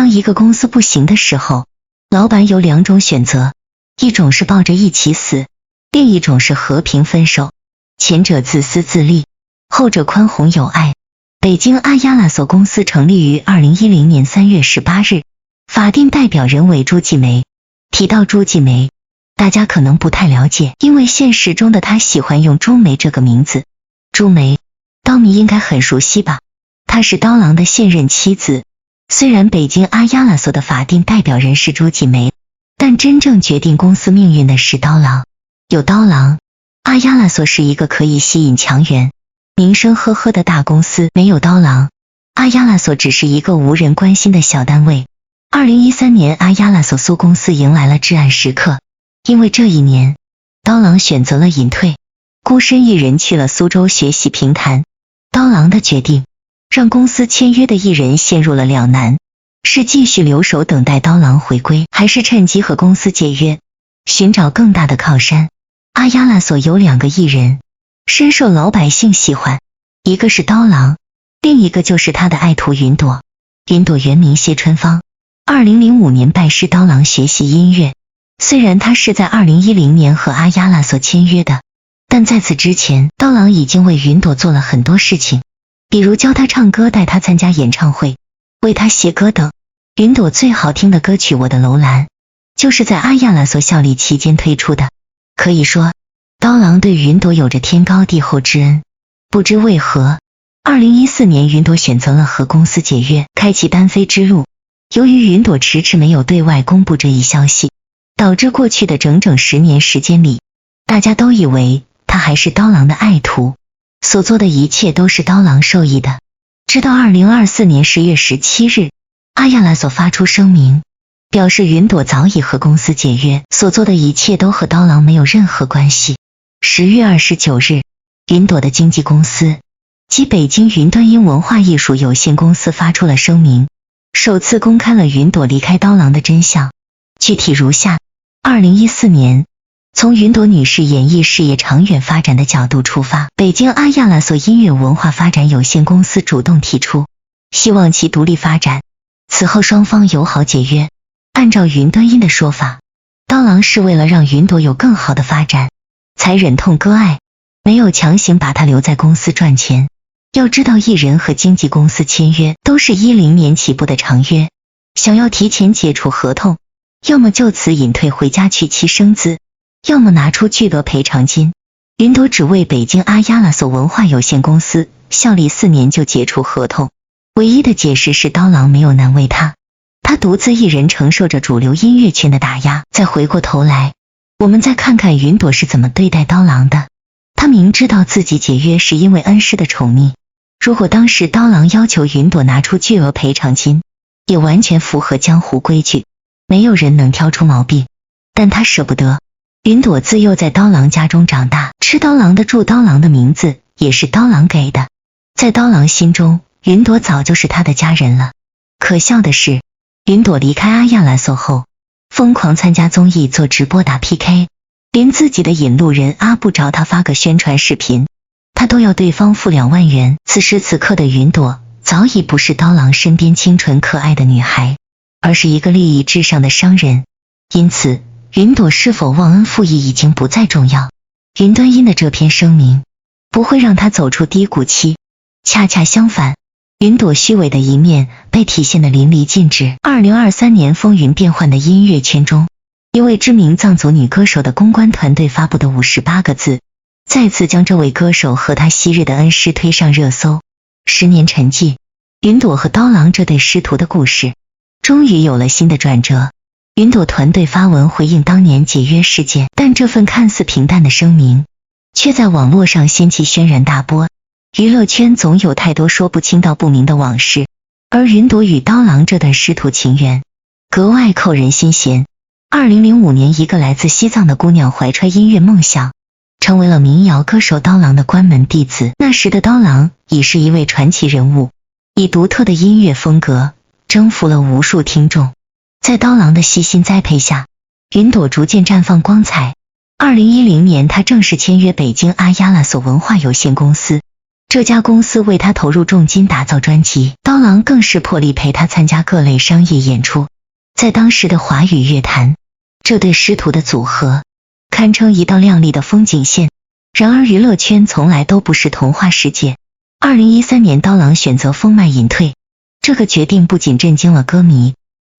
当一个公司不行的时候，老板有两种选择，一种是抱着一起死，另一种是和平分手。前者自私自利，后者宽宏有爱。北京阿亚拉索公司成立于2010年3月18日，法定代表人为朱继梅。提到朱继梅，大家可能不太了解，因为现实中的他喜欢用朱梅这个名字。朱梅，刀迷应该很熟悉吧？她是刀郎的现任妻子。虽然北京阿亚拉索的法定代表人是朱继梅，但真正决定公司命运的是刀郎。有刀郎，阿亚拉索是一个可以吸引强援、名声赫赫的大公司；没有刀郎，阿亚拉索只是一个无人关心的小单位。2013年，阿亚拉索苏公司迎来了至暗时刻，因为这一年，刀郎选择了隐退，孤身一人去了苏州学习评弹。刀郎的决定让公司签约的艺人陷入了两难，是继续留守等待刀郎回归，还是趁机和公司解约，寻找更大的靠山。阿亚拉索有两个艺人深受老百姓喜欢，一个是刀郎，另一个就是他的爱徒云朵。云朵原名谢春芳，2005年拜师刀郎学习音乐。虽然他是在2010年和阿亚拉索签约的，但在此之前，刀郎已经为云朵做了很多事情，比如教他唱歌、带他参加演唱会、为他写歌等。云朵最好听的歌曲《我的楼兰》就是在阿亚拉索效力期间推出的。可以说，刀郎对云朵有着天高地厚之恩。不知为何，2014年云朵选择了和公司解约，开启单飞之路。由于云朵迟迟没有对外公布这一消息，导致过去的整整10年时间里，大家都以为他还是刀郎的爱徒，所做的一切都是刀郎授意的。直到2024年10月17日，阿亚拉索发出声明，表示云朵早已和公司解约，所做的一切都和刀郎没有任何关系。10月29日，云朵的经纪公司即北京云端音文化艺术有限公司发出了声明，首次公开了云朵离开刀郎的真相。具体如下：2014年，从云朵女士演艺事业长远发展的角度出发，北京阿亚拉索音乐文化发展有限公司主动提出，希望其独立发展。此后双方友好解约。按照云端音的说法，刀郎是为了让云朵有更好的发展，才忍痛割爱，没有强行把她留在公司赚钱。要知道，艺人和经纪公司签约都是10年起步的长约，想要提前解除合同，要么就此隐退回家娶妻生子，要么拿出巨额赔偿金。云朵只为北京阿亚拉索文化有限公司效力4年就解除合同，唯一的解释是刀郎没有难为他，他独自一人承受着主流音乐圈的打压。再回过头来，我们再看看云朵是怎么对待刀郎的。他明知道自己解约是因为恩师的宠溺，如果当时刀郎要求云朵拿出巨额赔偿金，也完全符合江湖规矩，没有人能挑出毛病。但他舍不得。云朵自幼在刀郎家中长大，吃刀郎的住刀郎的名字也是刀郎给的，在刀郎心中，云朵早就是他的家人了。可笑的是，云朵离开阿亚拉索后，疯狂参加综艺做直播打 PK， 连自己的引路人阿布找他发个宣传视频，他都要对方付2万元。此时此刻的云朵早已不是刀郎身边清纯可爱的女孩，而是一个利益至上的商人。因此，云朵是否忘恩负义已经不再重要。云端音的这篇声明不会让他走出低谷期，恰恰相反，云朵虚伪的一面被体现得淋漓尽致。2023年风云变幻的音乐圈中，一位知名藏族女歌手的公关团队发布的58个字，再次将这位歌手和他昔日的恩师推上热搜。10年沉寂，云朵和刀郎这对师徒的故事终于有了新的转折。云朵团队发文回应当年解约事件，但这份看似平淡的声明却在网络上掀起轩然大波。娱乐圈总有太多说不清道不明的往事，而云朵与刀郎这段师徒情缘格外扣人心弦。2005年，一个来自西藏的姑娘怀揣音乐梦想，成为了民谣歌手刀郎的关门弟子。那时的刀郎已是一位传奇人物，以独特的音乐风格征服了无数听众。在刀郎的悉心栽培下，云朵逐渐绽放光彩。2010年，他正式签约北京阿亚拉索文化有限公司，这家公司为他投入重金打造专辑，刀郎更是破例陪他参加各类商业演出。在当时的华语乐坛，这对师徒的组合堪称一道亮丽的风景线。然而娱乐圈从来都不是童话世界。2013年，刀郎选择封麦隐退，这个决定不仅震惊了歌迷，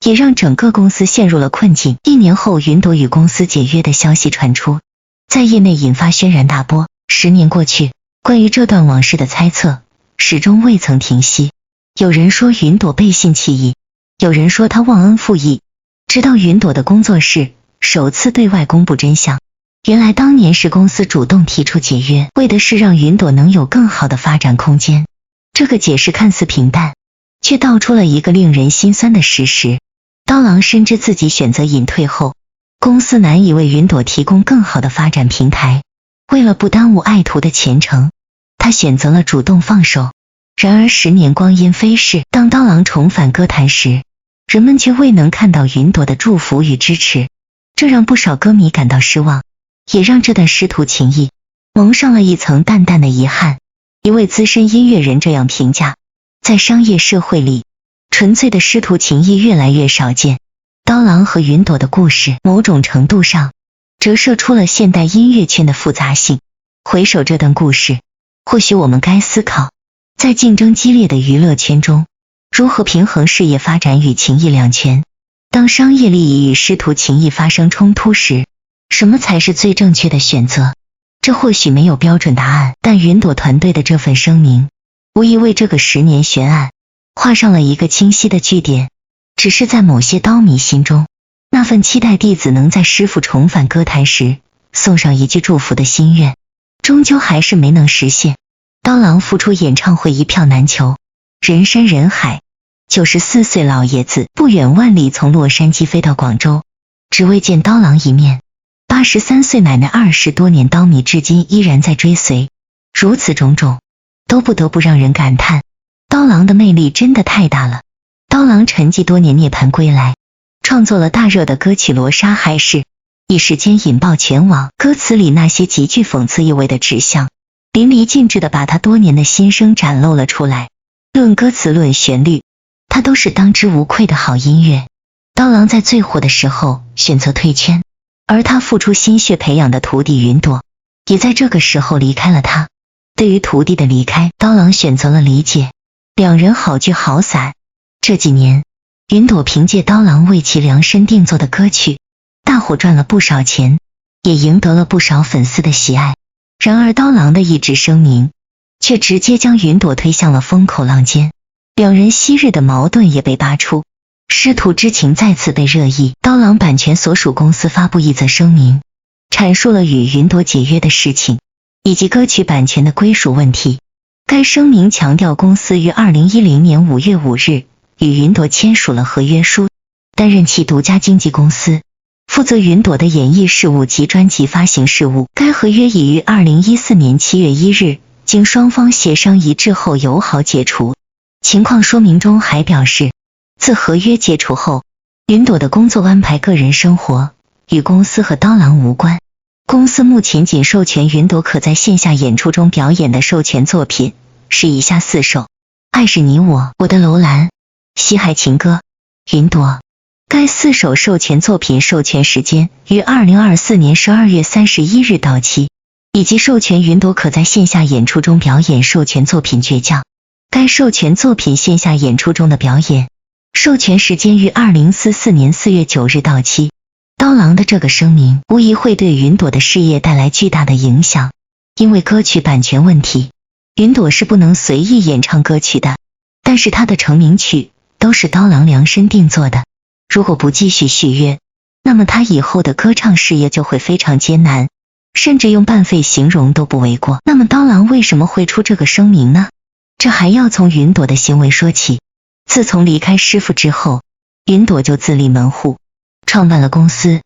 也让整个公司陷入了困境。1年后，云朵与公司解约的消息传出，在业内引发轩然大波。10年过去，关于这段往事的猜测始终未曾停息。有人说云朵背信弃义，有人说他忘恩负义，直到云朵的工作室首次对外公布真相。原来当年是公司主动提出解约，为的是让云朵能有更好的发展空间。这个解释看似平淡，却道出了一个令人心酸的事实。刀郎深知自己选择隐退后，公司难以为云朵提供更好的发展平台。为了不耽误爱徒的前程，他选择了主动放手。然而10年光阴飞逝，当刀郎重返歌坛时，人们却未能看到云朵的祝福与支持，这让不少歌迷感到失望，也让这段师徒情谊蒙上了一层淡淡的遗憾。一位资深音乐人这样评价，在商业社会里，纯粹的师徒情谊越来越少见。刀郎和云朵的故事，某种程度上折射出了现代音乐圈的复杂性。回首这段故事，或许我们该思考，在竞争激烈的娱乐圈中，如何平衡事业发展与情义两全。当商业利益与师徒情谊发生冲突时，什么才是最正确的选择？这或许没有标准答案，但云朵团队的这份声明，无疑为这个10年悬案画上了一个清晰的句点。只是在某些刀迷心中，那份期待弟子能在师父重返歌坛时送上一句祝福的心愿，终究还是没能实现。刀郎复出演唱会一票难求，人山人海。94岁老爷子不远万里从洛杉矶飞到广州，只为见刀郎一面。83岁奶奶20多年刀迷至今依然在追随。如此种种，都不得不让人感叹，刀郎的魅力真的太大了。刀郎沉寂多年涅槃归来，创作了大热的歌曲《罗莎海市》，一时间引爆全网。歌词里那些极具讽刺意味的指向，淋漓尽致地把他多年的心声展露了出来。论歌词论旋律，他都是当之无愧的好音乐。刀郎在最火的时候选择退圈，而他付出心血培养的徒弟云朵，也在这个时候离开了他。对于徒弟的离开，刀郎选择了理解，两人好聚好散。这几年，云朵凭借刀郎为其量身定做的歌曲，大火赚了不少钱，也赢得了不少粉丝的喜爱。然而刀郎的一纸声明，却直接将云朵推向了风口浪尖，两人昔日的矛盾也被扒出，师徒之情再次被热议。刀郎版权所属公司发布一则声明，阐述了与云朵解约的事情，以及歌曲版权的归属问题。该声明强调，公司于2010年5月5日与云朵签署了合约书，担任其独家经纪公司，负责云朵的演艺事务及专辑发行事务。该合约已于2014年7月1日经双方协商一致后友好解除。情况说明中还表示，自合约解除后，云朵的工作安排、个人生活与公司和刀郎无关。公司目前仅授权云朵可在线下演出中表演的授权作品是以下4首：爱是你我、我的楼兰、西海情歌、云朵。该4首授权作品授权时间于2024年12月31日到期，以及授权云朵可在线下演出中表演授权作品倔强。该授权作品线下演出中的表演授权时间于2044年4月9日到期。刀郎的这个声明无疑会对云朵的事业带来巨大的影响，因为歌曲版权问题，云朵是不能随意演唱歌曲的，但是他的成名曲都是刀郎量身定做的，如果不继续续约，那么他以后的歌唱事业就会非常艰难，甚至用半废形容都不为过。那么刀郎为什么会出这个声明呢？这还要从云朵的行为说起。自从离开师父之后，云朵就自立门户，创办了公司，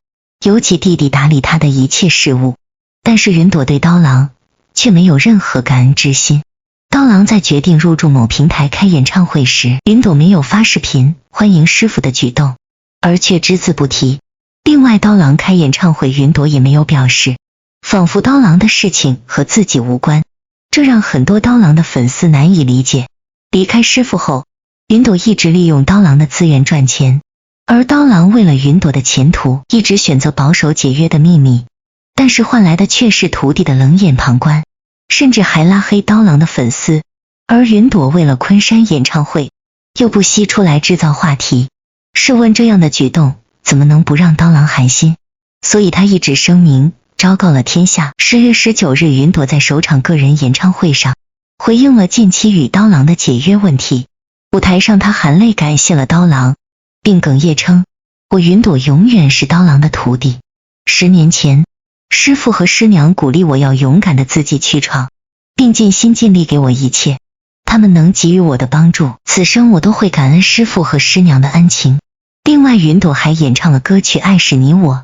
由其弟弟打理他的一切事务。但是云朵对刀郎却没有任何感恩之心。刀郎在决定入驻某平台开演唱会时，云朵没有发视频欢迎师父的举动，而却只字不提。另外，刀郎开演唱会，云朵也没有表示，仿佛刀郎的事情和自己无关。这让很多刀郎的粉丝难以理解。离开师傅后，云朵一直利用刀郎的资源赚钱，而刀郎为了云朵的前途，一直选择保守解约的秘密，但是换来的却是徒弟的冷眼旁观，甚至还拉黑刀郎的粉丝。而云朵为了昆山演唱会，又不惜出来制造话题。试问这样的举动怎么能不让刀郎寒心？所以他一纸声明昭告了天下。10月19日，云朵在首场个人演唱会上回应了近期与刀郎的解约问题。舞台上他含泪感谢了刀郎，并哽咽称：我云朵永远是刀郎的徒弟。10年前，师父和师娘鼓励我要勇敢的自己去闯，并尽心尽力给我一切他们能给予我的帮助，此生我都会感恩师父和师娘的恩情。另外，云朵还演唱了歌曲《爱是你我》，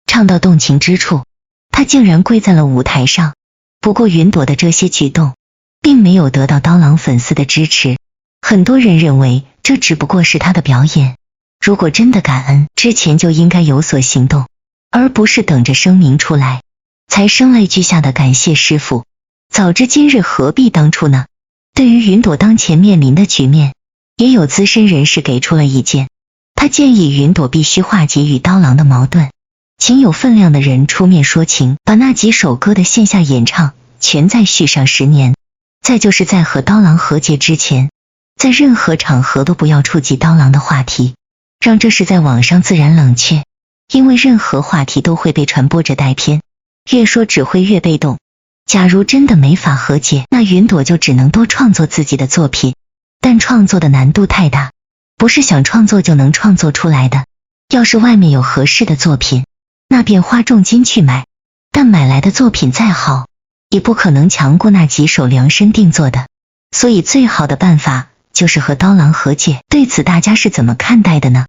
唱到动情之处，她竟然跪在了舞台上。不过云朵的这些举动并没有得到刀郎粉丝的支持，很多人认为这只不过是他的表演。如果真的感恩，之前就应该有所行动，而不是等着声明出来才声泪俱下的感谢师父。早知今日何必当初呢？对于云朵当前面临的局面，也有资深人士给出了意见。他建议云朵必须化解与刀郎的矛盾，请有分量的人出面说情，把那几首歌的线下演唱全再续上10年。再就是在和刀郎和解之前，在任何场合都不要触及刀郎的话题，让这事在网上自然冷却，因为任何话题都会被传播者带偏，越说只会越被动。假如真的没法和解，那云朵就只能多创作自己的作品，但创作的难度太大，不是想创作就能创作出来的。要是外面有合适的作品，那便花重金去买，但买来的作品再好，也不可能强过那几首量身定做的。所以最好的办法就是和刀郎和解。对此大家是怎么看待的呢？